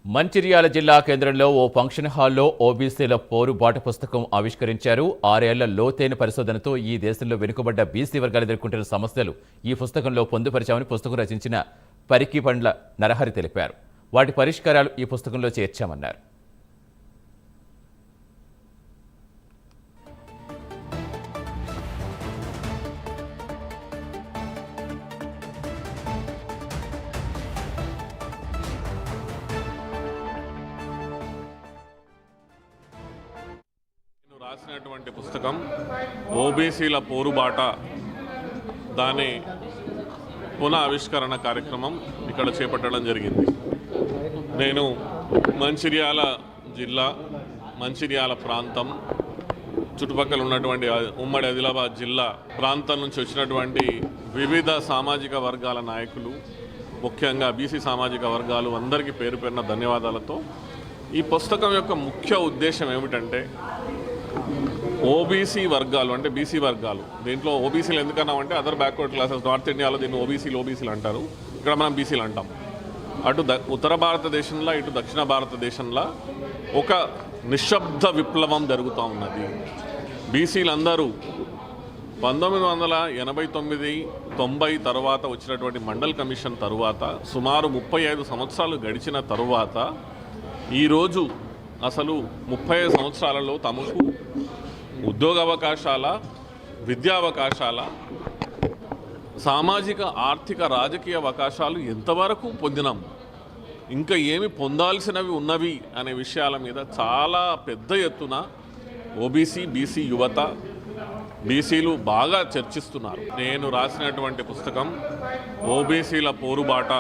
మంచిర్యాల జిల్లా కేంద్రంలో ఓ ఫంక్షన్ హాల్లో ఓబీసీల పోరుబాట పుస్తకం ఆవిష్కరించారు. 6 ఏళ్ల లోతైన పరిశోధనతో ఈ దేశంలో వెనుకబడ్డ బీసీ వర్గాలు ఎదుర్కొంటున్న సమస్యలు ఈ పుస్తకంలో పొందుపరిచామని పుస్తకం రచించిన పరికిపండ్ల నరహరి తెలిపారు. వాటి పరిష్కారాలు ఈ పుస్తకంలో చేర్చామన్నారు. రాసినటువంటి పుస్తకం ఓబీసీల పోరుబాట, దాని పునః ఆవిష్కరణ కార్యక్రమం ఇక్కడ చేపట్టడం జరిగింది. నేను మంచిర్యాల జిల్లా, మంచిర్యాల ప్రాంతం, చుట్టుపక్కల ఉన్నటువంటి ఉమ్మడి ఆదిలాబాద్ జిల్లా ప్రాంతం నుంచి వచ్చినటువంటి వివిధ సామాజిక వర్గాల నాయకులు, ముఖ్యంగా బీసీ సామాజిక వర్గాలు అందరికీ పేరు పేరున ధన్యవాదాలతో ఈ పుస్తకం యొక్క ముఖ్య ఉద్దేశం ఏమిటంటే, ఓబీసీ వర్గాలు అంటే బీసీ వర్గాలు, దీంట్లో ఓబీసీలు ఎందుకన్నామంటే అదర్ బ్యాక్వర్డ్ క్లాసెస్, నార్త్ ఇండియాలో దీన్ని ఓబీసీలు అంటారు, ఇక్కడ మనం బీసీలు అంటాం. అటు ఉత్తర భారతదేశంలో ఇటు దక్షిణ భారతదేశంలో ఒక నిశ్శబ్ద విప్లవం జరుగుతూ ఉన్నది. బీసీలందరూ 1989-90 తర్వాత వచ్చినటువంటి మండల్ కమిషన్ తరువాత సుమారు 35 సంవత్సరాలు గడిచిన తరువాత ఈరోజు అసలు 35 సంవత్సరాలలో తమకు ఉద్యోగ అవకాశాల, విద్యా అవకాశాల, సామాజిక ఆర్థిక రాజకీయ అవకాశాలు ఎంతవరకు పొందినాం, ఇంకా ఏమి పొందాల్సినవి ఉన్నవి అనే విషయాల మీద చాలా పెద్ద ఎత్తున ఓబీసీ, బీసీ యువత, బీసీలు బాగా చర్చిస్తున్నారు. నేను రాసినటువంటి పుస్తకం ఓబీసీల పోరుబాట